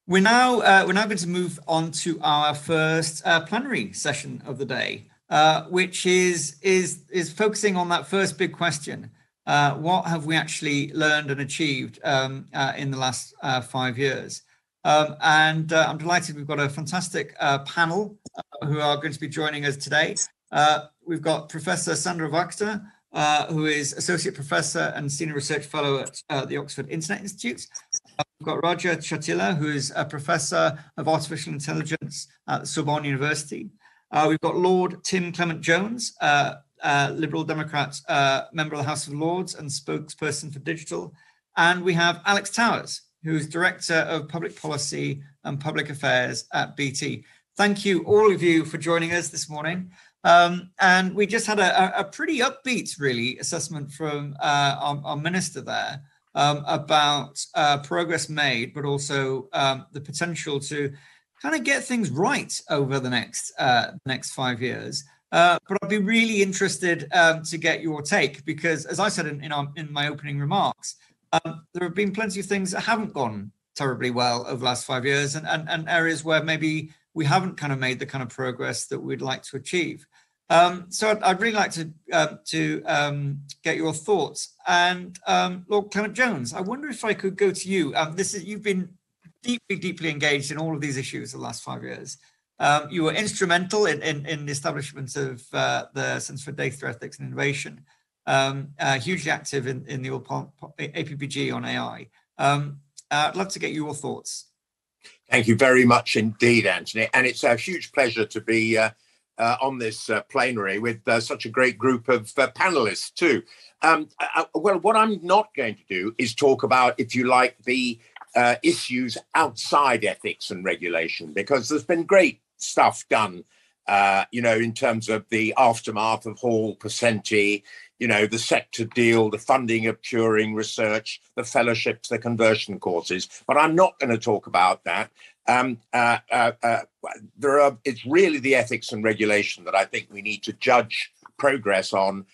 We're now going to move on to our first plenary session of the day, which is focusing on that first big question: what have we actually learned and achieved in the last 5 years? I'm delighted we've got a fantastic panel who are going to be joining us today. We've got Professor Sandra Wachter, who is Associate Professor and Senior Research Fellow at the Oxford Internet Institute. We've got Roger Chatila, who is a Professor of Artificial Intelligence at the Sorbonne University. We've got Lord Tim Clement Jones, Liberal Democrat, member of the House of Lords and spokesperson for digital. And we have Alex Towers, who is Director of Public Policy and Public Affairs at BT. Thank you, all of you, for joining us this morning. And we just had a pretty upbeat, really, assessment from our minister there about progress made, but also the potential to kind of get things right over the next 5 years. But I'd be really interested to get your take, because as I said in my opening remarks, there have been plenty of things that haven't gone terribly well over the last 5 years, and areas where maybe we haven't kind of made the kind of progress that we'd like to achieve. So I'd really like to get your thoughts. And Lord Clement Jones, I wonder if I could go to you. You've been deeply engaged in all of these issues the last 5 years. You were instrumental in the establishment of the Centre for Data Ethics and Innovation, hugely active in the APPG on AI. I'd love to get your thoughts. Thank you very much indeed, Anthony. And it's a huge pleasure to be on this plenary with such a great group of panelists too. Well, what I'm not going to do is talk about, if you like, the issues outside ethics and regulation, because there's been great stuff done, in terms of the aftermath of Hall, Percenti, the sector deal, the funding of Turing research, the fellowships, the conversion courses. But I'm not going to talk about that. It's really the ethics and regulation that I think we need to judge progress on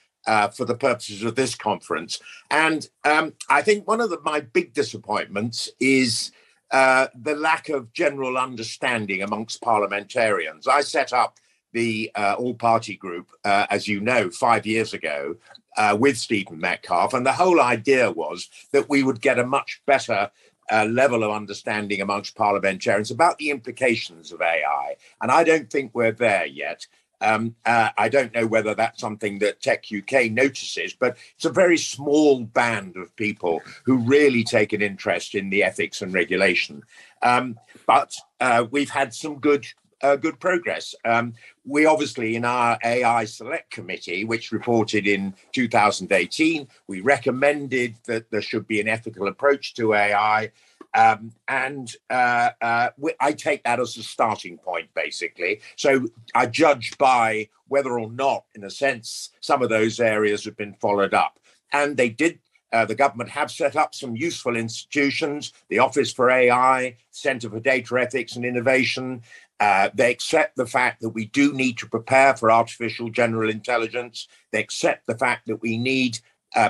for the purposes of this conference. And I think one of my big disappointments is the lack of general understanding amongst parliamentarians. I set up the all-party group, as you know, 5 years ago with Stephen Metcalfe. And the whole idea was that we would get a much better level of understanding amongst parliamentarians about the implications of AI. And I don't think we're there yet. I don't know whether that's something that techUK notices, but it's a very small band of people who really take an interest in the ethics and regulation. But we've had some good progress. We obviously, in our AI Select Committee, which reported in 2018, we recommended that there should be an ethical approach to AI. I take that as a starting point, basically. So I judge by whether or not, in a sense, some of those areas have been followed up. And they did. The government have set up some useful institutions, the Office for AI, Centre for Data Ethics and Innovation. They accept the fact that we do need to prepare for artificial general intelligence. They accept the fact that we need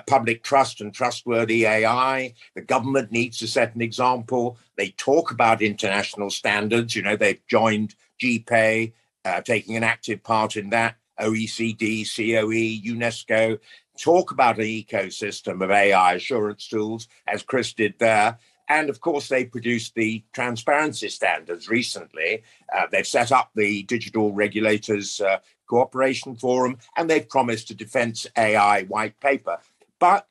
public trust and trustworthy AI. The government needs to set an example. They talk about international standards. They've joined GPay, taking an active part in that. OECD, COE, UNESCO talk about an ecosystem of AI assurance tools, as Chris did there. And of course, they produced the transparency standards recently. They've set up the Digital Regulators Cooperation Forum, and they've promised a Defence AI white paper. But,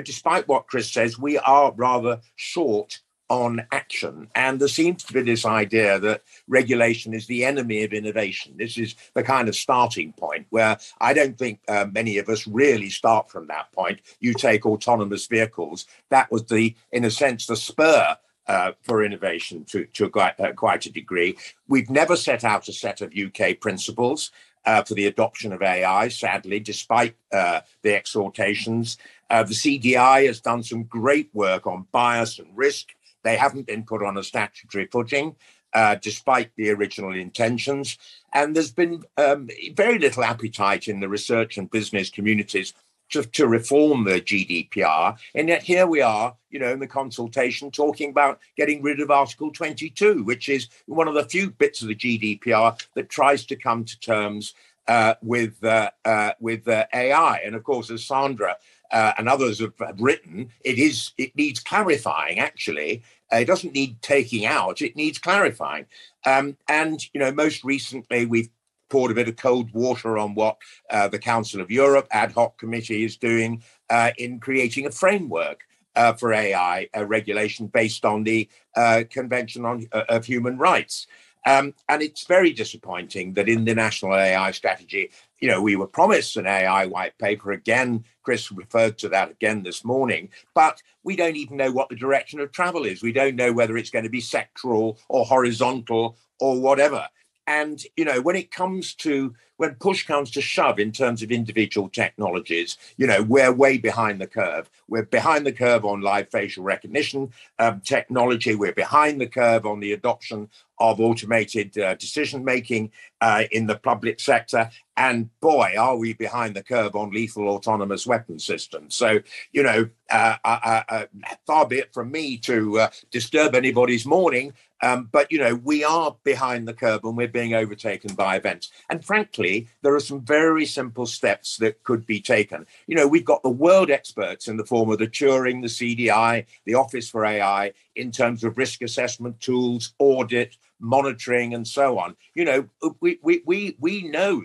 despite what Chris says, we are rather short on action. And there seems to be this idea that regulation is the enemy of innovation. This is the kind of starting point where I don't think many of us really start from that point. You take autonomous vehicles. That was in a sense, the spur for innovation to quite a degree. We've never set out a set of UK principles for the adoption of AI, sadly, despite the exhortations. The CDI has done some great work on bias and risk. They haven't been put on a statutory footing, despite the original intentions. And there's been very little appetite in the research and business communities to reform the GDPR. And yet here we are, in the consultation talking about getting rid of Article 22, which is one of the few bits of the GDPR that tries to come to terms with AI. And of course, as Sandra and others have written, it needs clarifying, actually. It doesn't need taking out, it needs clarifying. And, most recently, we've poured a bit of cold water on what the Council of Europe ad hoc committee is doing in creating a framework for AI regulation based on the Convention of Human Rights. And it's very disappointing that in the National AI Strategy, we were promised an AI white paper. Again, Chris referred to that again this morning, but we don't even know what the direction of travel is. We don't know whether it's going to be sectoral or horizontal or whatever. And, when push comes to shove in terms of individual technologies, we're way behind the curve. We're behind the curve on live facial recognition technology. We're behind the curve on the adoption of automated decision making in the public sector. And boy, are we behind the curve on lethal autonomous weapon systems. So, far be it from me to disturb anybody's morning. But, we are behind the curve and we're being overtaken by events. And frankly, there are some very simple steps that could be taken. We've got the world experts in the form of the Turing, the CDI, the Office for AI, in terms of risk assessment tools, audit, monitoring, and so on. We know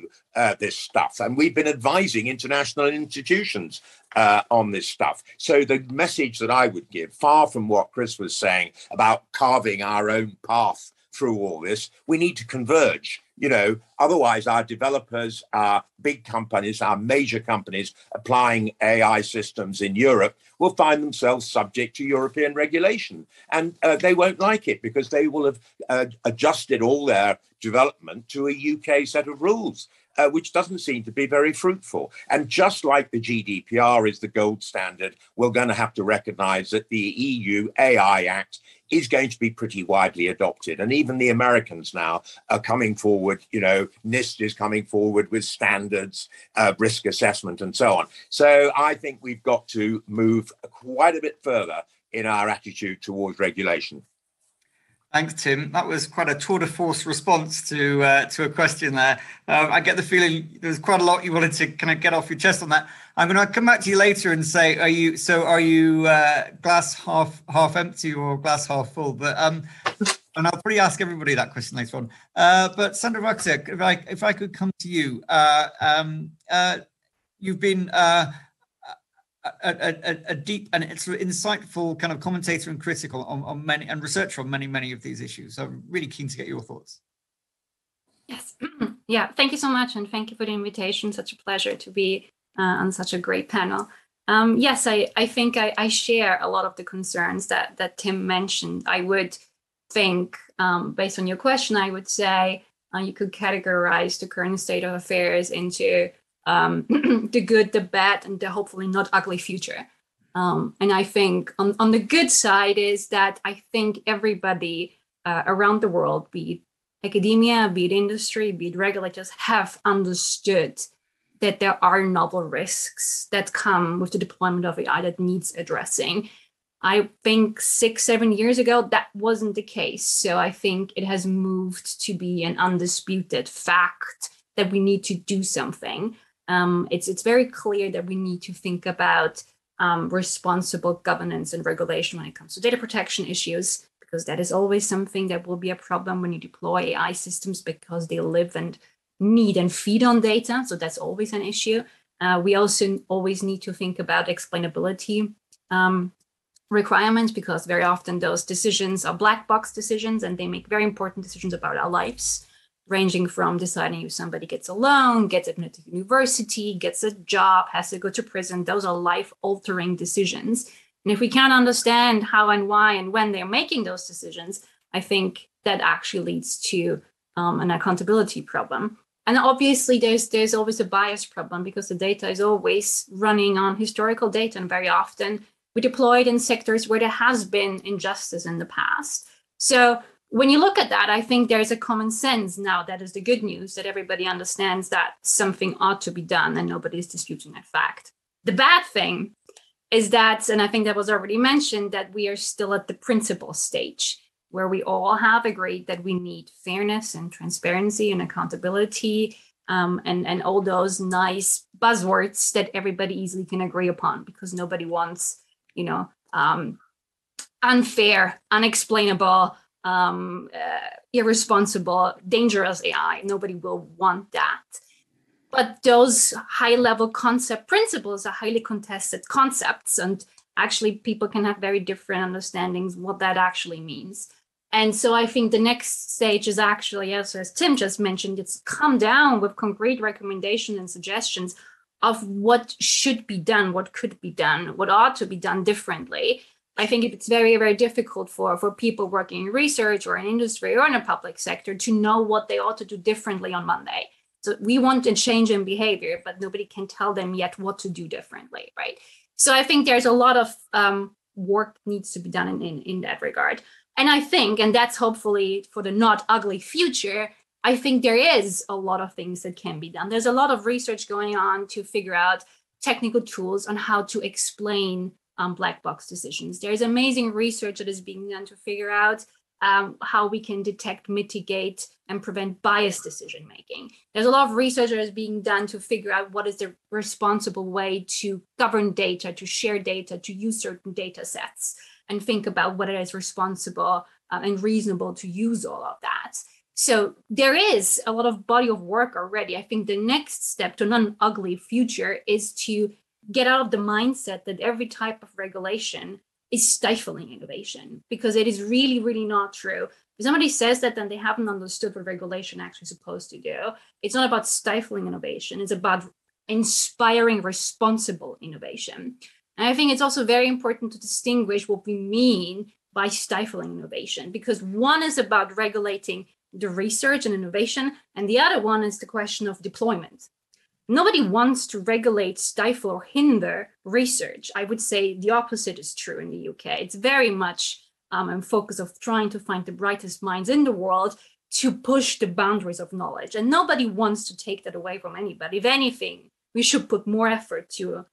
this stuff, and we've been advising international institutions on this stuff. So the message that I would give, far from what Chris was saying about carving our own path through all this, we need to converge. Otherwise our developers, our big companies, our major companies applying AI systems in Europe will find themselves subject to European regulation. And they won't like it because they will have adjusted all their development to a UK set of rules, which doesn't seem to be very fruitful. And just like the GDPR is the gold standard, we're going to have to recognize that the EU AI Act is going to be pretty widely adopted. And even the Americans now are coming forward, NIST is coming forward with standards, risk assessment and so on. So I think we've got to move quite a bit further in our attitude towards regulation. Thanks, Tim. That was quite a tour de force response to a question there. I get the feeling there's quite a lot you wanted to kind of get off your chest on that. I'm going to come back to you later and say, are you glass half empty or glass half full? But and I'll probably ask everybody that question later on. But Sandra Vaksek, if I could come to you, you've been a deep and sort of insightful kind of commentator and critical on many and researcher on many of these issues. So I'm really keen to get your thoughts. Yes, yeah. Thank you so much, and thank you for the invitation. Such a pleasure to be on such a great panel. Yes, I think I share a lot of the concerns that Tim mentioned. I would think, based on your question, I would say you could categorize the current state of affairs into the good, the bad, and the hopefully not ugly future. And I think on the good side is that I think everybody around the world, be it academia, be it industry, be it regulators, have understood that there are novel risks that come with the deployment of AI that needs addressing. I think 6-7 years ago, that wasn't the case. So I think it has moved to be an undisputed fact that we need to do something. It's very clear that we need to think about responsible governance and regulation when it comes to data protection issues, because that is always something that will be a problem when you deploy AI systems, because they live and need and feed on data. So that's always an issue. We also always need to think about explainability requirements, because very often those decisions are black box decisions and they make very important decisions about our lives, ranging from deciding if somebody gets a loan, gets admitted to university, gets a job, has to go to prison. Those are life-altering decisions. And if we can't understand how and why and when they're making those decisions, I think that actually leads to an accountability problem. And obviously, there's always a bias problem, because the data is always running on historical data, and very often we deploy it in sectors where there has been injustice in the past. So when you look at that, I think there's a common sense now. That is the good news, that everybody understands that something ought to be done, and nobody is disputing that fact. The bad thing is that, and I think that was already mentioned, that we are still at the principle stage, where we all have agreed that we need fairness and transparency and accountability, and all those nice buzzwords that everybody easily can agree upon, because nobody wants, unfair, unexplainable, irresponsible, dangerous AI. Nobody will want that. But those high-level concept principles are highly contested concepts, and actually people can have very different understandings what that actually means. And so I think the next stage is actually, as Tim just mentioned, it's come down with concrete recommendations and suggestions of what should be done, what could be done, what ought to be done differently. I think it's very, very difficult for people working in research or in industry or in a public sector to know what they ought to do differently on Monday. So we want a change in behavior, but nobody can tell them yet what to do differently, right? So I think there's a lot of work needs to be done in that regard. And I think, and that's hopefully for the not ugly future, I think there is a lot of things that can be done. There's a lot of research going on to figure out technical tools on how to explain black box decisions. There's amazing research that is being done to figure out how we can detect, mitigate, and prevent biased decision making. There's a lot of research that is being done to figure out what is the responsible way to govern data, to share data, to use certain data sets, and think about whether it's responsible and reasonable to use all of that. So there is a lot of body of work already. I think the next step to an ugly future is to get out of the mindset that every type of regulation is stifling innovation, because it is really, really not true. If somebody says that, then they haven't understood what regulation actually is supposed to do. It's not about stifling innovation. It's about inspiring responsible innovation. And I think it's also very important to distinguish what we mean by stifling innovation, because one is about regulating the research and innovation, and the other one is the question of deployment. Nobody wants to regulate, stifle, or hinder research. I would say the opposite is true in the UK. It's very much a focus of trying to find the brightest minds in the world to push the boundaries of knowledge. And nobody wants to take that away from anybody. If anything, we should put more effort to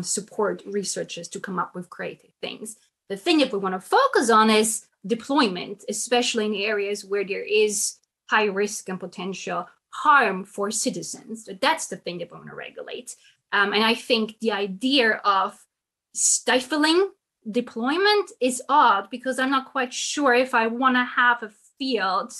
support researchers to come up with creative things. The thing that we want to focus on is deployment, especially in areas where there is high risk and potential harm for citizens. That's the thing that we want to regulate. And I think the idea of stifling deployment is odd, because I'm not quite sure if I want to have a field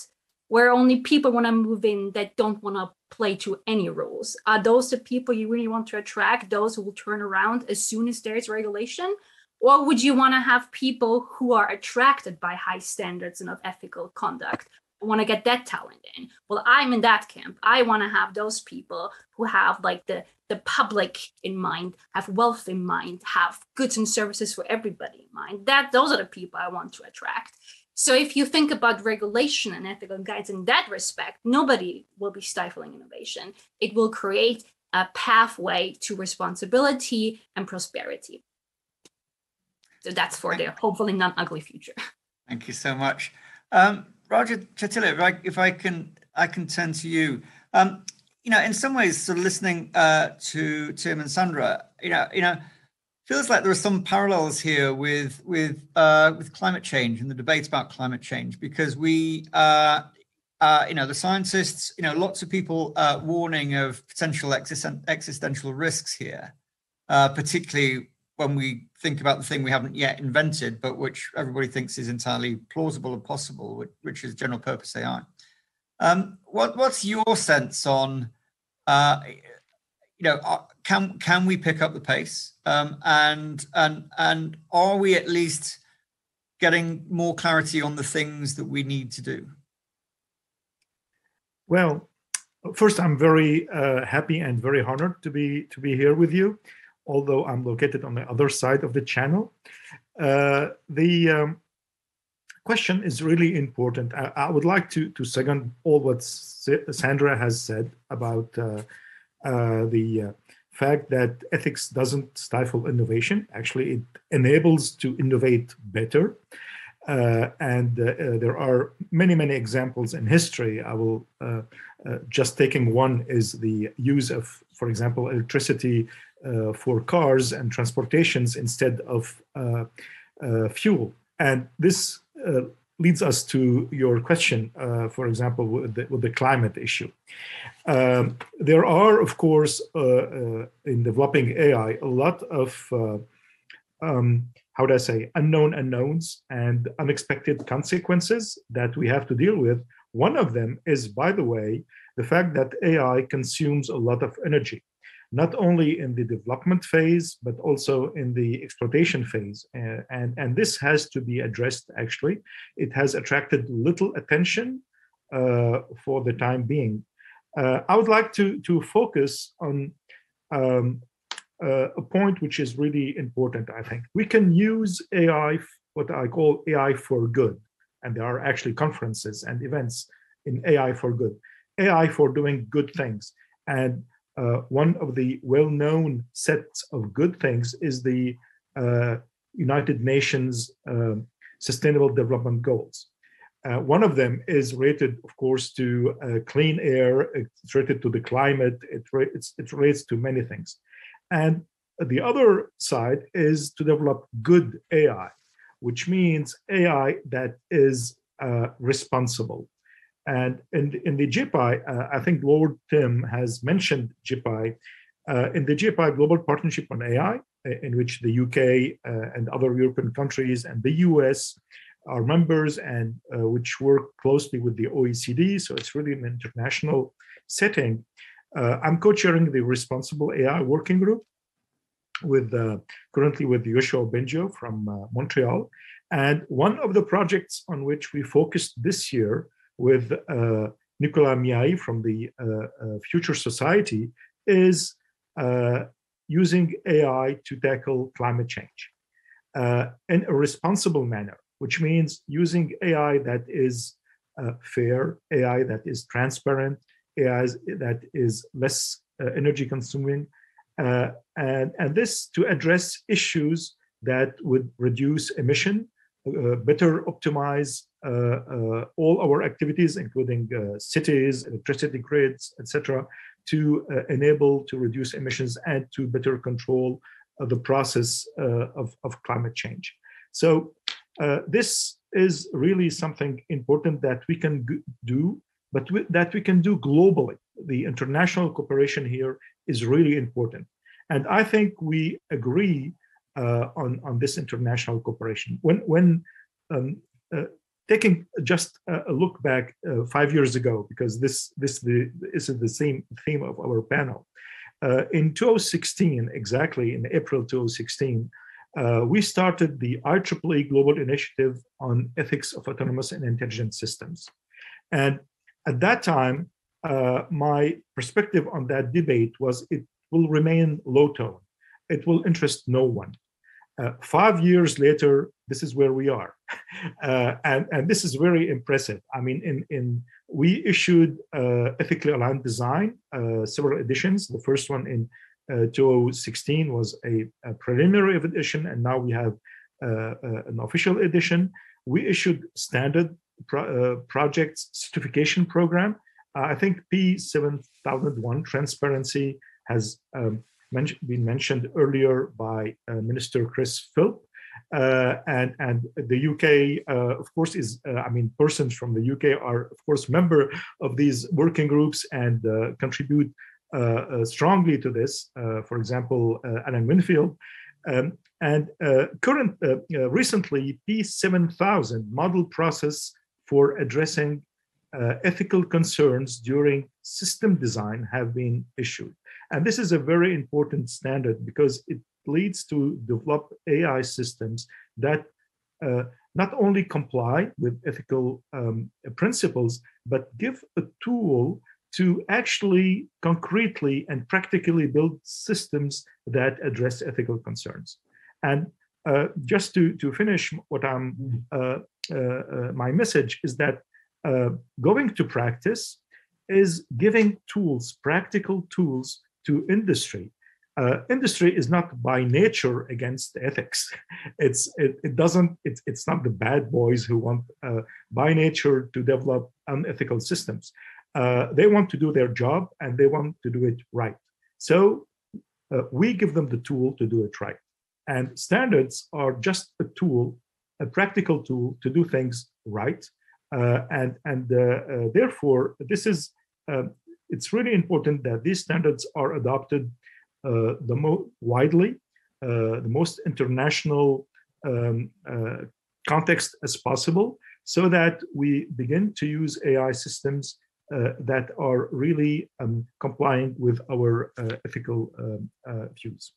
where only people want to move in that don't want to play to any rules. Are those the people you really want to attract, those who will turn around as soon as there's regulation? Or would you want to have people who are attracted by high standards and of ethical conduct? I want to get that talent in. Well, I'm in that camp. I want to have those people who have like the public in mind, have wealth in mind, have goods and services for everybody in mind. Those are the people I want to attract. So if you think about regulation and ethical guides in that respect, nobody will be stifling innovation. It will create a pathway to responsibility and prosperity. So that's for the hopefully not ugly future. Thank you so much. Roger Chatila, if I can turn to you. In some ways, sort of listening to Tim and Sandra, feels like there are some parallels here with climate change and the debate about climate change, because we, the scientists, lots of people warning of potential existential risks here, particularly when we think about the thing we haven't yet invented, but which everybody thinks is entirely plausible and possible, which is general purpose AI. What's your sense on, can we pick up the pace, and are we at least getting more clarity on the things that we need to do? Well, first, I'm very happy and very honored to be here with you, although I'm located on the other side of the channel. The question is really important. I would like to second all what Sandra has said about the fact that ethics doesn't stifle innovation. Actually, it enables to innovate better. And there are many, many examples in history. I will just taking one is the use of, for example, electricity for cars and transportations instead of fuel. And this leads us to your question, for example, with the climate issue. There are, of course, in developing AI, a lot of, how do I say, unknown unknowns and unexpected consequences that we have to deal with. One of them is, by the way, the fact that AI consumes a lot of energy, not only in the development phase, but also in the exploitation phase. And this has to be addressed, actually. It has attracted little attention for the time being. I would like to focus on a point which is really important, I think. We can use AI, what I call AI for good. And there are actually conferences and events in AI for good, AI for doing good things. And one of the well-known sets of good things is the United Nations Sustainable Development Goals. One of them is related, of course, to clean air. It's related to the climate. It relates to many things. And the other side is to develop good AI, which means AI that is responsible. And in the GPI, I think Lord Tim has mentioned GPI. In the GPI Global Partnership on AI, in which the UK and other European countries and the US are members, and which work closely with the OECD, so it's really an international setting. I'm co-chairing the Responsible AI Working Group with currently with Yoshua Benjo from Montreal. And one of the projects on which we focused this year with Nicolas Miai from the Future Society is using AI to tackle climate change in a responsible manner, which means using AI that is fair, AI that is transparent, AI that is less energy consuming, and this to address issues that would reduce emission, better optimize all our activities, including cities, electricity grids, etc., to enable to reduce emissions and to better control the process of climate change. So this is really something important that we can do, but that we can do globally. The international cooperation here is really important. And I think we agree on this international cooperation. When taking just a look back 5 years ago, because this is the same theme of our panel. In 2016, exactly in April 2016, we started the IEEE Global Initiative on Ethics of Autonomous and Intelligent Systems. And at that time, my perspective on that debate was it will remain low tone. It will interest no one. 5 years later, this is where we are. And this is very impressive. I mean, we issued Ethically Aligned Design, several editions. The first one in 2016 was a preliminary edition, and now we have an official edition. We issued standard projects certification program. I think P7001 transparency has been mentioned earlier by Minister Chris Philp. And the UK, of course, is, persons from the UK are, of course, member of these working groups and contribute strongly to this. For example, Alan Winfield. Recently, P7000 model process for addressing ethical concerns during system design have been issued. And this is a very important standard because it leads to develop AI systems that not only comply with ethical principles, but give a tool to actually concretely and practically build systems that address ethical concerns. And just to finish what my message is that going to practice is giving tools, practical tools to industry. Industry is not by nature against ethics. It's not the bad boys who want by nature to develop unethical systems. They want to do their job and they want to do it right. So we give them the tool to do it right. And standards are just a tool, a practical tool to do things right. Therefore, this is it's really important that these standards are adopted the most widely, the most international context as possible, so that we begin to use AI systems that are really complying with our ethical views.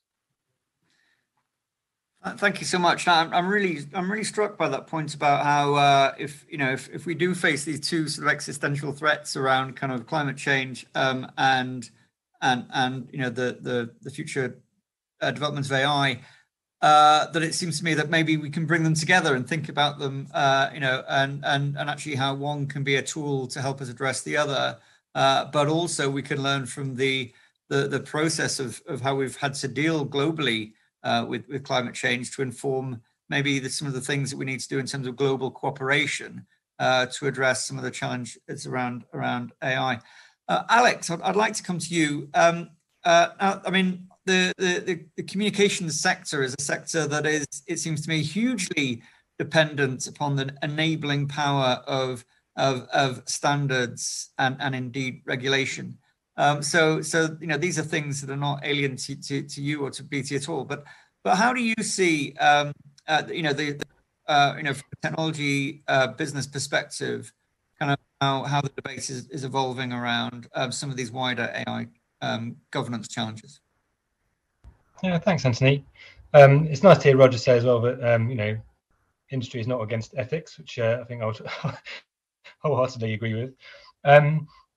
Thank you so much. I'm really struck by that point about how if we do face these two sort of existential threats around kind of climate change and the future developments of AI, that it seems to me that maybe we can bring them together and think about them, and actually how one can be a tool to help us address the other, but also we can learn from the process of how we've had to deal globally with climate change to inform maybe some of the things that we need to do in terms of global cooperation to address some of the challenges around AI. Alex, I'd like to come to you. I mean, the communications sector is a sector that is, it seems to me, hugely dependent upon the enabling power of standards and indeed regulation. So these are things that are not alien to you or to BT at all. But how do you see from a technology business perspective, kind of how the debate is evolving around some of these wider AI governance challenges? Yeah, thanks, Anthony. It's nice to hear Roger say as well that industry is not against ethics, which I think I would wholeheartedly agree with.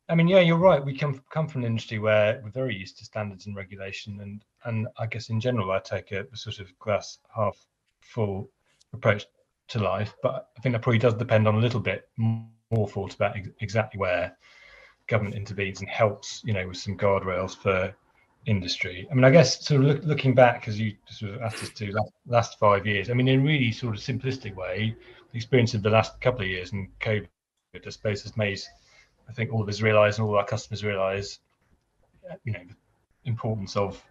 I mean, yeah, you're right. We come from an industry where we're very used to standards and regulation, and I guess in general, I take a sort of glass half full approach to life. But I think that probably does depend on a little bit more thought about exactly where government intervenes and helps, with some guardrails for industry. I mean, I guess sort of looking back, as you sort of asked us to, last 5 years. I mean, in a really sort of simplistic way, the experience of the last couple of years and COVID, I suppose, has made, I think, all of us realise and all our customers realise, the importance of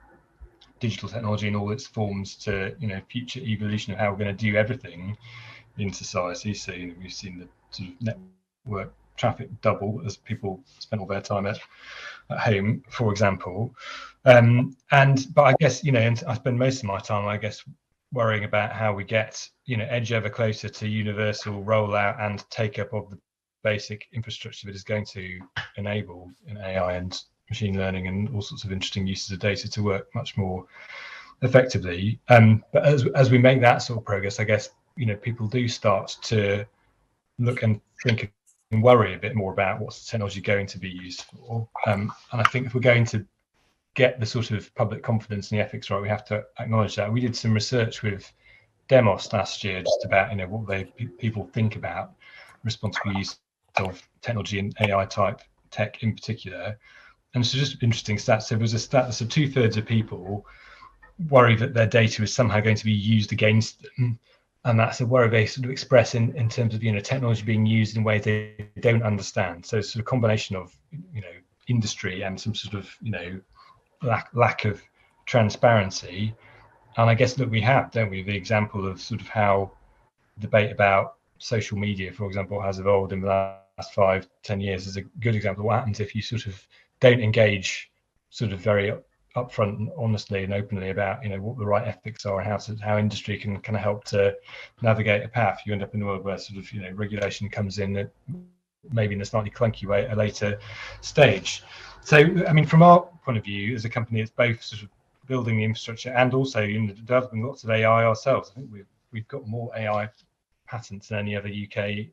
digital technology in all its forms to, future evolution of how we're going to do everything in society. So we've seen the sort of network traffic double as people spend all their time at home, for example. But I guess, and I spend most of my time, I guess, worrying about how we get, edge ever closer to universal rollout and take up of the basic infrastructure that is going to enable in AI and machine learning and all sorts of interesting uses of data to work much more effectively. But as we make that sort of progress, I guess, people do start to look and think and worry a bit more about what's the technology going to be used for. And I think if we're going to get the sort of public confidence and the ethics right, we have to acknowledge that. We did some research with Demos last year just about, what people think about responsible use of technology and AI type tech in particular. And so just interesting stats. So there was a stat that said 2/3 of people worry that their data is somehow going to be used against them. And that's a worry they sort of express in terms of, technology being used in ways they don't understand. So it's sort of combination of, industry and some sort of, lack of transparency. And I guess that we have, don't we, the example of sort of how debate about social media, for example, has evolved in the last 5-10 years is a good example of what happens if you sort of don't engage sort of very upfront and honestly and openly about what the right ethics are and how industry can kind of help to navigate a path. You end up in a world where sort of regulation comes in maybe in a slightly clunky way at a later stage. So I mean, from our point of view as a company, it's both sort of building the infrastructure and also developing lots of AI ourselves. I think we've got more AI patents than any other UK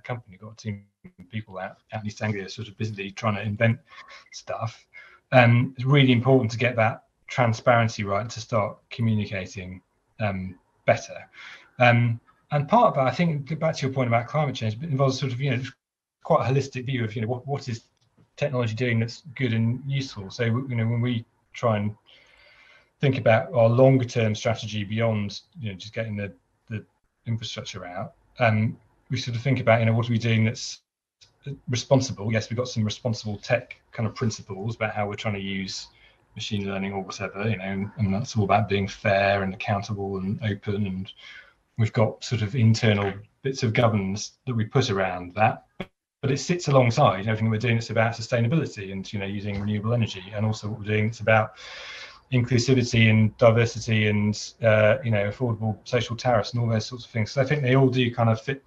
company. We've got a team of people out in East Anglia sort of busily trying to invent stuff. It's really important to get that transparency right and to start communicating better. And part of that, I think, back to your point about climate change, involves sort of, quite a holistic view of, what is technology doing that's good and useful. So, when we try and think about our longer term strategy beyond, just getting the infrastructure out, we sort of think about, what are we doing that's responsible. Yes, we've got some responsible tech kind of principles about how we're trying to use machine learning or whatever, and that's all about being fair and accountable and open. And we've got sort of internal bits of governance that we put around that, but it sits alongside everything we're doing. It's about sustainability and using renewable energy, and also what we're doing, it's about inclusivity and diversity and affordable social tariffs and all those sorts of things. So I think they all do kind of fit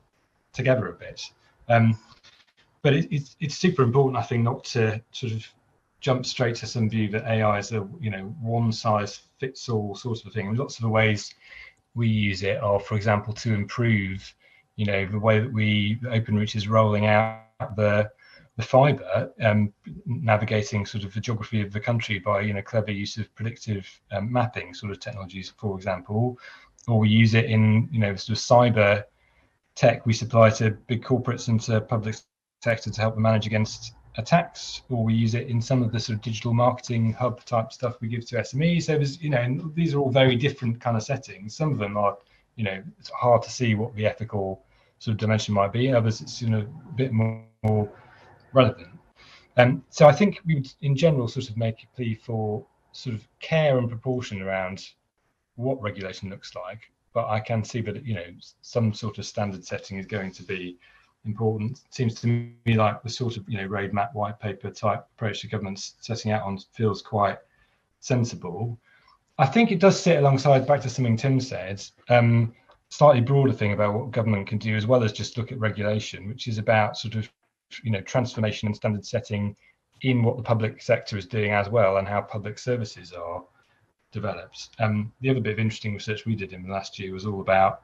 together a bit. But it's super important, I think, not to sort of jump straight to some view that AI is a one size fits all sort of a thing. And lots of the ways we use it are, for example, to improve the way that Openreach is rolling out the fibre, navigating sort of the geography of the country by clever use of predictive mapping sort of technologies, for example. Or we use it in sort of cyber tech we supply to big corporates and to public sector to help them manage against attacks, or we use it in some of the sort of digital marketing hub type stuff we give to SMEs. So there's, and these are all very different kind of settings. Some of them are, it's hard to see what the ethical sort of dimension might be. Others, it's a bit more relevant. So I think we would, in general, sort of make a plea for sort of care and proportion around what regulation looks like. But I can see that some sort of standard setting is going to be important. It seems to me like the sort of roadmap, white paper type approach to government's setting out on feels quite sensible. I think it does sit alongside, back to something Tim said, slightly broader thing about what government can do, as well as just look at regulation, which is about sort of transformation and standard setting in what the public sector is doing as well, and how public services are developed. The other bit of interesting research we did in the last year was all about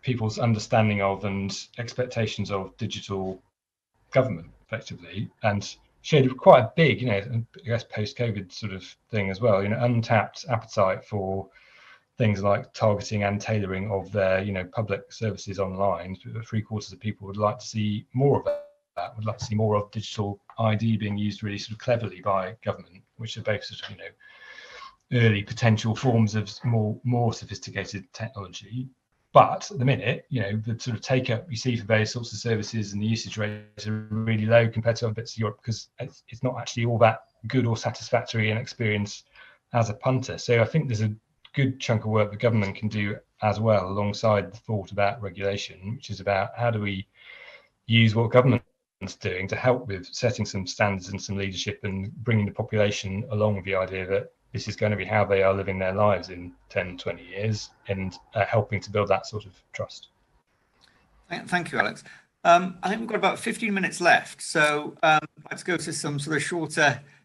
people's understanding of and expectations of digital government, effectively, and showed quite a big, I guess post-COVID sort of thing as well, untapped appetite for things like targeting and tailoring of their, public services online. 3/4 of people would like to see more of that, would like to see more of digital ID being used really sort of cleverly by government, which are both sort of, early potential forms of more sophisticated technology. But at the minute, the sort of take up you see for various sorts of services and the usage rates are really low compared to other bits of Europe, because it's not actually all that good or satisfactory an experience as a punter. So I think there's a good chunk of work the government can do as well, alongside the thought about regulation, which is about how do we use what government's doing to help with setting some standards and some leadership and bringing the population along with the idea that this is going to be how they are living their lives in 10, 20 years, and helping to build that sort of trust. Thank you, Alex. I think we've got about 15 minutes left, so let's go to some sort of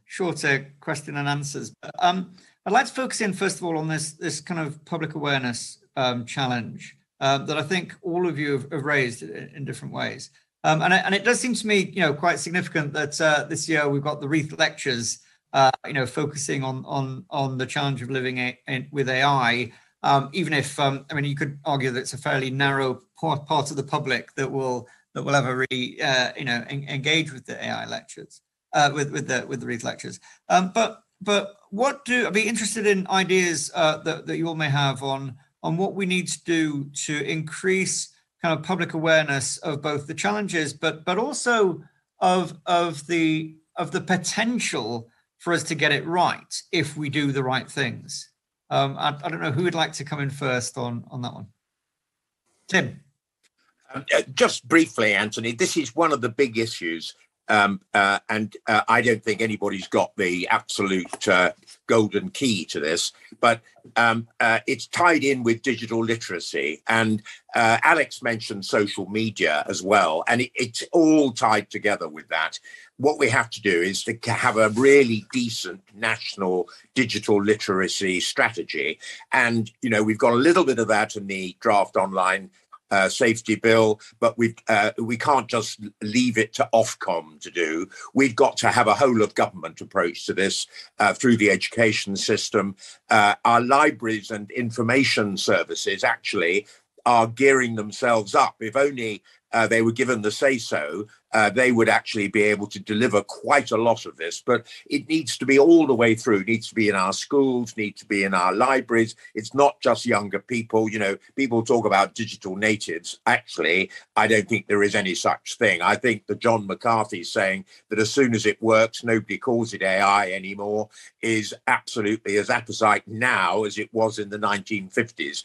shorter question and answers. I'd like to focus in, first of all, on this kind of public awareness challenge that I think all of you have raised in different ways. And it does seem to me, quite significant that this year we've got the Wreath Lectures, focusing on the challenge of living with AI, even if you could argue that it's a fairly narrow part of the public that will ever really engage with the AI lectures, with the Wreath Lectures. But I'd be interested in ideas that you all may have on what we need to do to increase kind of public awareness of both the challenges, but also of the potential for us to get it right if we do the right things. I don't know who would like to come in first on that one. Tim. Just briefly, Anthony, this is one of the big issues, and I don't think anybody's got the absolute golden key to this, but it's tied in with digital literacy. And Alex mentioned social media as well, and it's all tied together with that. What we have to do is to have a really decent national digital literacy strategy. And, we've got a little bit of that in the draft online safety bill, but we can't just leave it to Ofcom to do. We've got to have a whole of government approach to this through the education system. Our libraries and information services actually are gearing themselves up. If only they were given the say-so, they would actually be able to deliver quite a lot of this. But it needs to be all the way through. It needs to be in our schools, needs to be in our libraries. It's not just younger people. People talk about digital natives. Actually, I don't think there is any such thing. I think the John McCarthy saying that as soon as it works, nobody calls it AI anymore is absolutely as apposite now as it was in the 1950s.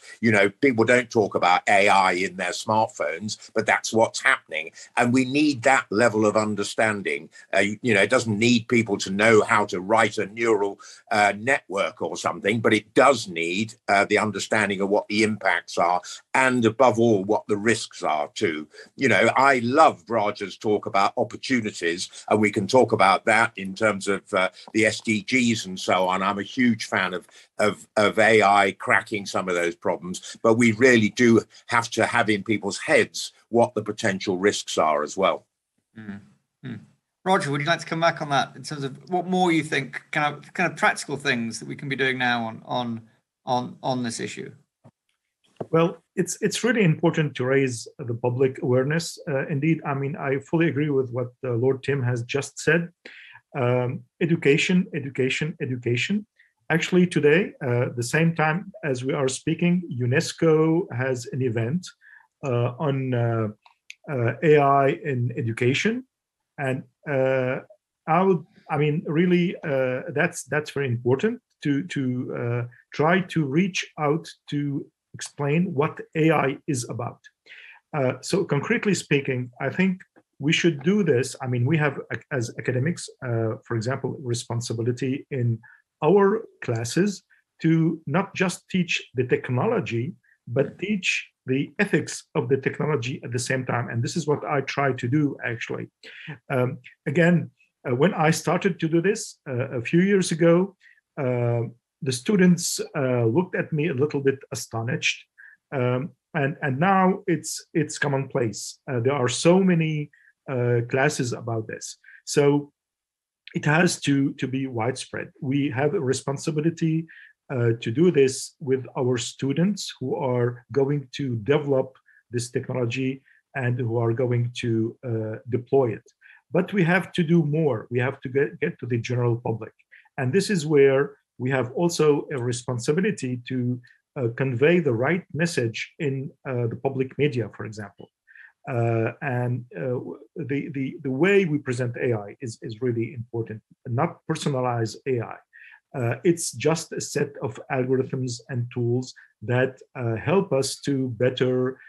People don't talk about AI in their smartphones, but that's what's happening. And we need that level of understanding. It doesn't need people to know how to write a neural network or something, but it does need the understanding of what the impacts are, and above all, what the risks are too. I love Raja's talk about opportunities, and we can talk about that in terms of the SDGs and so on. I'm a huge fan of AI cracking some of those problems, but we really do have to have in people's heads what the potential risks are as well. Mm-hmm. Roger, would you like to come back on that in terms of what more you think kind of practical things that we can be doing now on this issue? Well, it's really important to raise the public awareness. Indeed, I fully agree with what Lord Tim has just said. Education. Actually, today, the same time as we are speaking, UNESCO has an event on AI in education, and really, that's very important to try to reach out to explain what AI is about. So concretely speaking, I think we should do this. We have, as academics, for example, responsibility in our classes to not just teach the technology, but teach the ethics of the technology at the same time. And this is what I try to do, actually. When I started to do this a few years ago, the students looked at me a little bit astonished. And now it's commonplace. There are so many classes about this. So it has to be widespread. We have a responsibility to do this with our students who are going to develop this technology and who are going to deploy it. But we have to do more. We have to get to the general public. And this is where we have also a responsibility to convey the right message in the public media, for example. And the way we present AI is really important. Not personalize AI. It's just a set of algorithms and tools that help us to better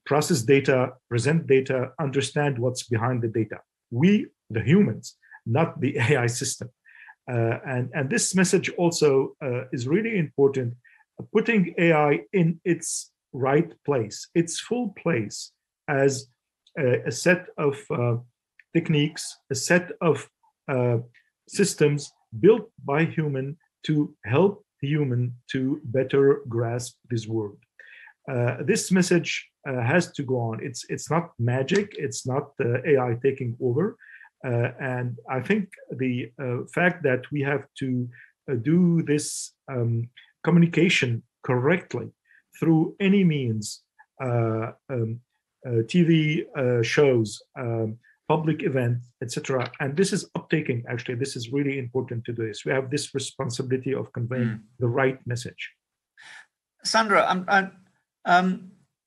process data, present data, understand what's behind the data. We, the humans, not the AI system. And this message also is really important, putting AI in its right place, its full place as a set of techniques, a set of systems built by human to help the human to better grasp this world. This message has to go on. It's not magic. It's not AI taking over. And I think the fact that we have to do this communication correctly through any means, TV shows, public events, etc. And this is uptaking, actually. This is really important to do this. We have this responsibility of conveying the right message. Sandra,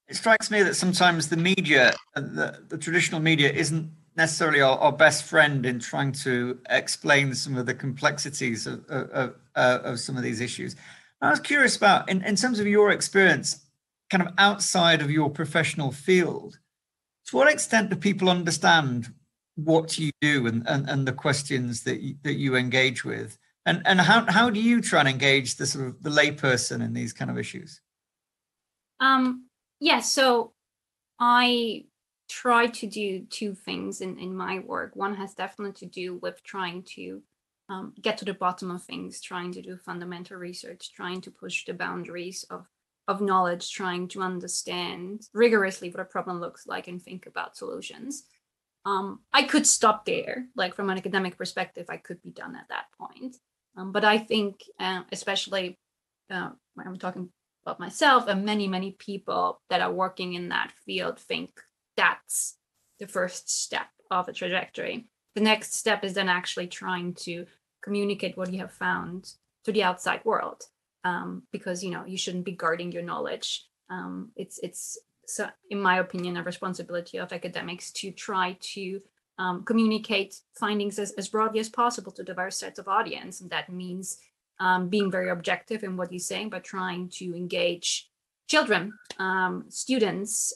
it strikes me that sometimes the media, the traditional media, isn't necessarily our best friend in trying to explain some of the complexities of some of these issues. I was curious about, in terms of your experience, kind of outside of your professional field, to what extent do people understand what you do and the questions that you engage with? And how do you try and engage the sort of the layperson in these kind of issues? So I try to do two things in my work. One has definitely to do with trying to get to the bottom of things, trying to do fundamental research, trying to push the boundaries of knowledge, trying to understand rigorously what a problem looks like and think about solutions. I could stop there, like from an academic perspective, I could be done at that point. But I think, especially when I'm talking about myself and many people that are working in that field think that's the first step of a trajectory. The next step is then actually trying to communicate what you have found to the outside world, because you shouldn't be guarding your knowledge. It's so, in my opinion, a responsibility of academics to try to communicate findings as broadly as possible to diverse sets of audience, and that means being very objective in what you're saying, but trying to engage children, students,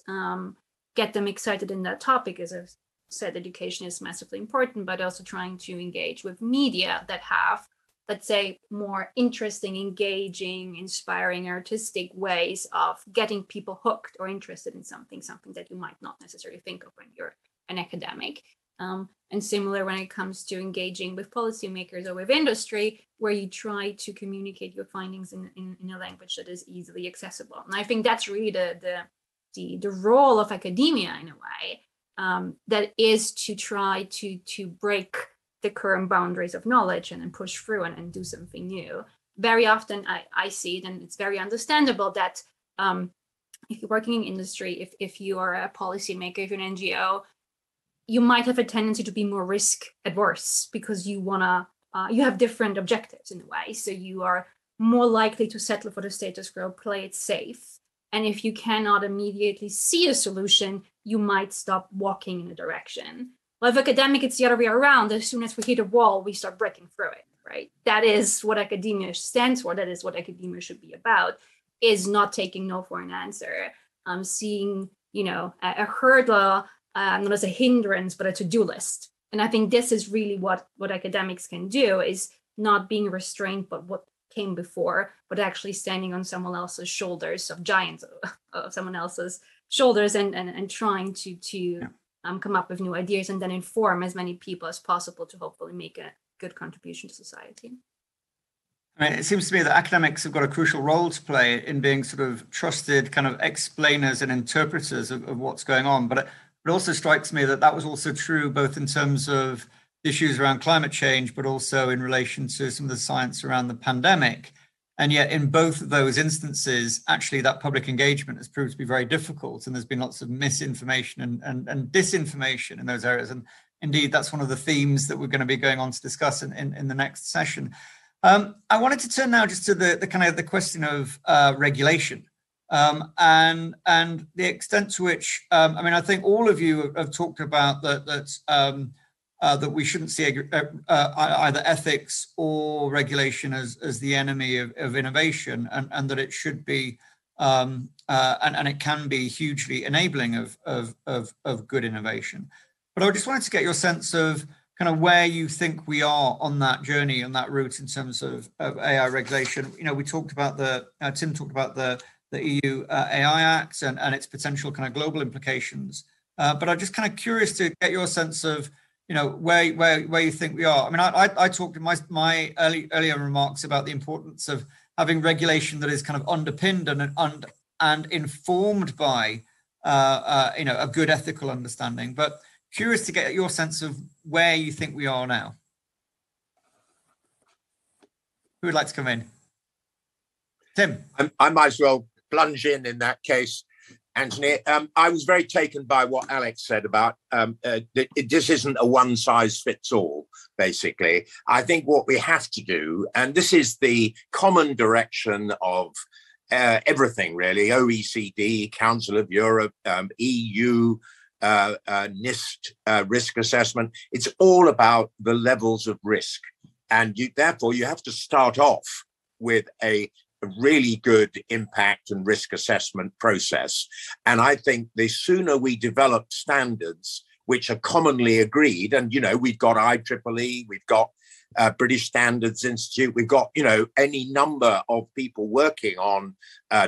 get them excited in that topic. As I've said, education is massively important, but also trying to engage with media that have, let's say, more interesting, engaging, inspiring, artistic ways of getting people hooked or interested in something that you might not necessarily think of when you're an academic. And similar when it comes to engaging with policymakers or with industry, where you try to communicate your findings in a language that is easily accessible. And I think that's really the role of academia in a way, that is to try to break the current boundaries of knowledge and then push through and do something new. Very often I see it, and it's very understandable that if you're working in industry, if you are a policymaker, if you're an NGO, you might have a tendency to be more risk adverse because you have different objectives in a way. So you are more likely to settle for the status quo, play it safe. And if you cannot immediately see a solution, you might stop walking in a direction. Well, if academic, it's the other way around. As soon as we hit a wall, we start breaking through it, right? That is what academia stands for. That is what academia should be about, is not taking no for an answer. Seeing, a hurdle, not as a hindrance, but a to-do list. And I think this is really what academics can do, is not being restrained by what came before, but actually standing on someone else's shoulders, of giants of someone else's shoulders, and trying to come up with new ideas and then inform as many people as possible to hopefully make a good contribution to society. I mean, it seems to me that academics have got a crucial role to play in being sort of trusted kind of explainers and interpreters of what's going on. But it also strikes me that was also true both in terms of issues around climate change, but also in relation to some of the science around the pandemic. And yet in both of those instances, actually that public engagement has proved to be very difficult. And there's been lots of misinformation and disinformation in those areas. And indeed, that's one of the themes that we're going to be going on to discuss in the next session. I wanted to turn now just to the kind of the question of regulation. And the extent to which, I think all of you have talked about that we shouldn't see either ethics or regulation as the enemy of innovation, and that it should be, and it can be hugely enabling of good innovation. But I just wanted to get your sense of kind of where you think we are on that journey, on that route in terms of AI regulation. We talked about Tim talked about the EU AI Act and its potential kind of global implications. But I'm just kind of curious to get your sense of, where you think we are. I mean, I talked in my earlier remarks about the importance of having regulation that is kind of underpinned and informed by, a good ethical understanding. But curious to get your sense of where you think we are now. Who would like to come in? Tim. I might as well plunge in that case, Anthony. I was very taken by what Alex said about this isn't a one size fits all, basically. I think what we have to do, and this is the common direction of everything really, OECD, Council of Europe, EU, NIST, risk assessment, it's all about the levels of risk. And therefore you have to start off with a really good impact and risk assessment process. And I think the sooner we develop standards which are commonly agreed, and we've got IEEE, we've got British Standards Institute, we've got any number of people working on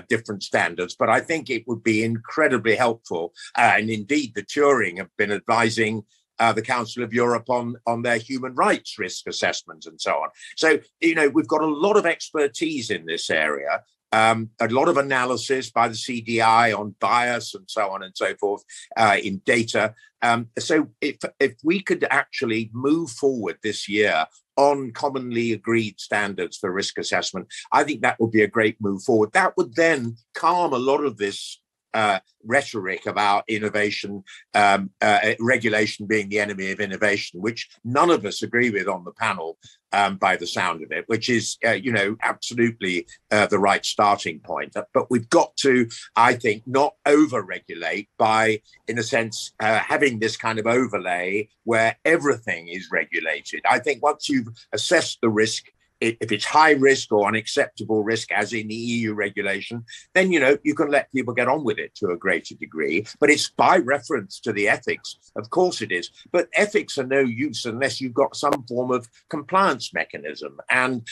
different standards, but I think it would be incredibly helpful, and indeed the Turing have been advising the Council of Europe on their human rights risk assessment and so on. So, we've got a lot of expertise in this area, a lot of analysis by the CDI on bias and so on and so forth in data. So if we could actually move forward this year on commonly agreed standards for risk assessment, I think that would be a great move forward. That would then calm a lot of this rhetoric about innovation, regulation being the enemy of innovation, which none of us agree with on the panel, by the sound of it, which is, absolutely the right starting point. But we've got to, I think, not over-regulate by, in a sense, having this kind of overlay where everything is regulated. I think once you've assessed the risk, if it's high risk or unacceptable risk, as in the EU regulation, then, you can let people get on with it to a greater degree. But it's by reference to the ethics. Of course it is. But ethics are no use unless you've got some form of compliance mechanism. And,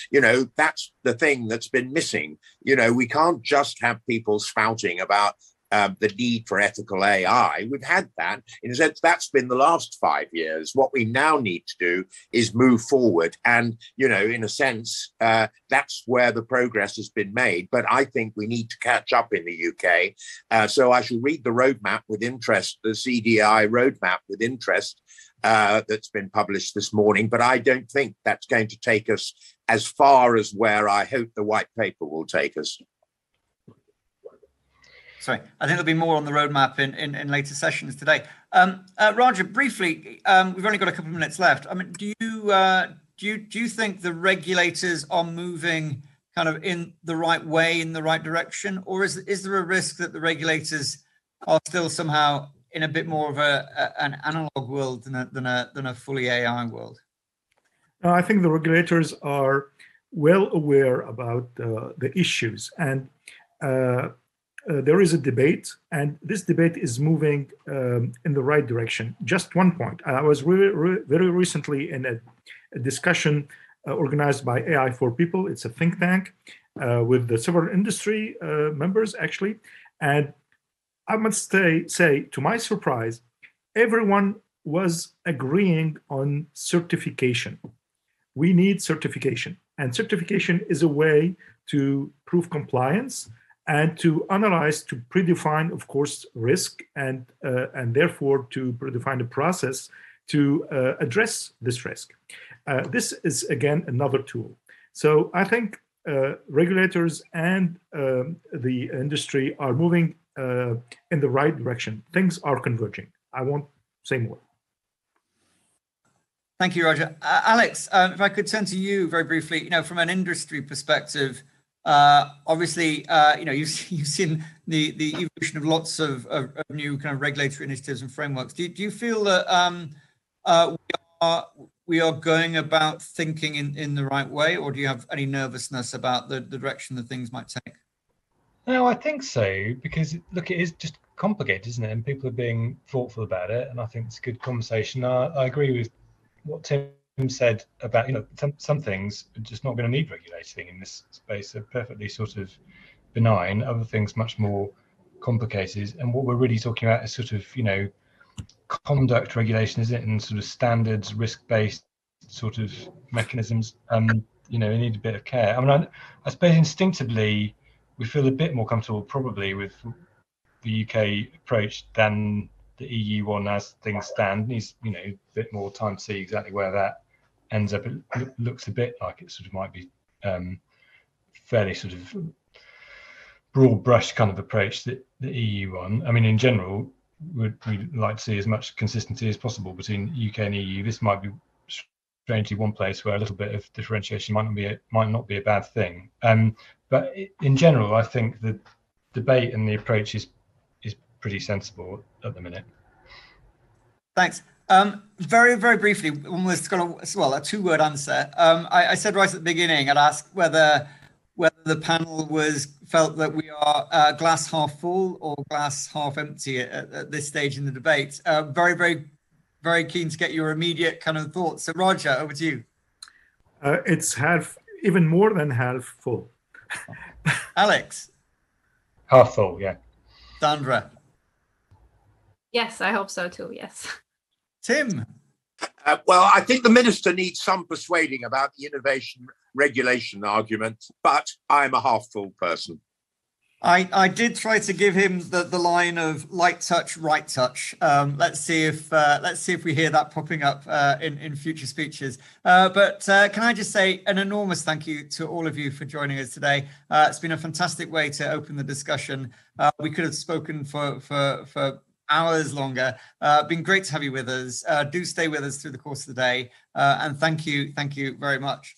that's the thing that's been missing. We can't just have people spouting about the need for ethical AI. We've had that. In a sense, that's been the last 5 years. What we now need to do is move forward. And, in a sense, that's where the progress has been made. But I think we need to catch up in the UK. So I shall read the roadmap with interest, the CDI roadmap with interest, that's been published this morning. But I don't think that's going to take us as far as where I hope the white paper will take us. Sorry, I think there'll be more on the roadmap in later sessions today. Roger, briefly, we've only got a couple of minutes left. I mean, do you think the regulators are moving kind of in the right way, in the right direction, or is there a risk that the regulators are still somehow in a bit more of an analog world than a fully AI world? I think the regulators are well aware about the issues, and there is a debate, and this debate is moving in the right direction. Just one point. I was very recently in a discussion organized by AI for People. It's a think tank with the several industry members, actually. And I must say, to my surprise, everyone was agreeing on certification. We need certification. And certification is a way to prove compliance and to analyze, to predefine, of course, risk, and therefore to predefine a process to address this risk. This is, again, another tool. So I think regulators and the industry are moving in the right direction. Things are converging. I won't say more. Thank you, Roger. Alex, if I could turn to you very briefly, from an industry perspective, obviously, you've seen the evolution of lots of new kind of regulatory initiatives and frameworks. Do you feel that we are going about thinking in the right way, or do you have any nervousness about the direction that things might take? No, I think so, because look, it is just complicated, isn't it? And people are being thoughtful about it, and I think it's a good conversation. I agree with what Tim said about, some things are just not going to need regulating in this space. They're perfectly sort of benign. Other things much more complicated. And what we're really talking about is sort of, conduct regulation, isn't it? And sort of standards, risk-based sort of mechanisms. You need a bit of care. I mean, I suppose instinctively we feel a bit more comfortable probably with the UK approach than the EU one as things stand. Needs, a bit more time to see exactly where that ends up. It looks a bit like it sort of might be fairly sort of broad brush kind of approach that the EU one. I mean, in general, we'd like to see as much consistency as possible between UK and EU. This might be strangely one place where a little bit of differentiation might not be a bad thing. But in general, I think the debate and the approach is pretty sensible at the minute. Thanks. Very, very briefly, almost got a two-word answer. I said right at the beginning, I'd ask whether the panel felt that we are glass half full or glass half empty at this stage in the debate. Very, very, very keen to get your immediate kind of thoughts. So, Roger, over to you. It's half, even more than half full. Alex? Half full, yeah. Sandra? Yes, I hope so too, yes. Tim? Well, I think the minister needs some persuading about the innovation regulation argument, but I'm a half full person. I did try to give him the line of light touch, right touch. Let's see if we hear that popping up in future speeches. But can I just say an enormous thank you to all of you for joining us today. It's been a fantastic way to open the discussion. We could have spoken for hours longer. Been great to have you with us. Do stay with us through the course of the day. And thank you very much.